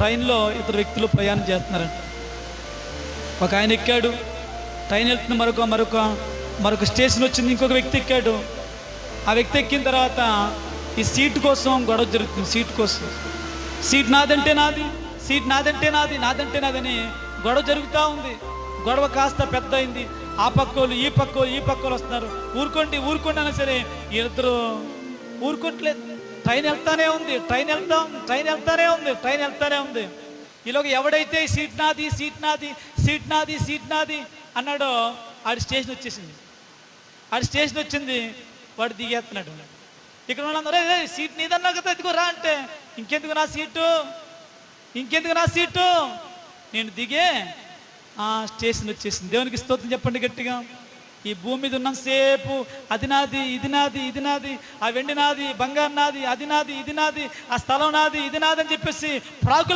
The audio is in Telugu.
ట్రైన్లో ఇద్దరు వ్యక్తులు ప్రయాణం చేస్తున్నారంట. ఒక ఆయన ఎక్కాడు, ట్రైన్ వెళ్తుంది, మరొక స్టేషన్ వచ్చింది, ఇంకొక వ్యక్తి ఎక్కాడు. ఆ వ్యక్తి ఎక్కిన తర్వాత ఈ సీటు కోసం గొడవ జరుగుతుంది. సీటు కోసం, సీట్ నాదంటే నాది, సీట్ నాదంటే నాది, నాదంటే నాదని గొడవ జరుగుతూ ఉంది. గొడవ కాస్త పెద్ద అయింది. ఆ పక్కోళ్ళు ఈ పక్కోళ్ళు వస్తున్నారు. ఊరుకోండి అయినా సరే వీళ్ళిద్దరూ ఊరుకోవట్లేదు. ట్రైన్ వెళ్తానే ఉంది. ఈలోగా ఎవడైతే సీట్ నాది అన్నాడో ఆడి స్టేషన్ వచ్చింది. వాడు దిగేస్తున్నాడు. ఇక్కడ వాళ్ళందరూ సీట్ నీదన్నా కదా, ఎదుగు రా అంటే, ఇంకెందుకు నా సీటు నేను దిగే స్టేషన్ వచ్చేసింది. దేవునికి స్తోత్రం చెప్పండి గట్టిగా. ఈ భూమి మీద ఉన్నంతసేపు అది నాది, ఇది నాది, ఆ వెండి నాది, బంగారు నాది, అది నాది, ఇది నాది, ఆ స్థలం నాది, ఇది నాది అని చెప్పేసి ప్రాకుల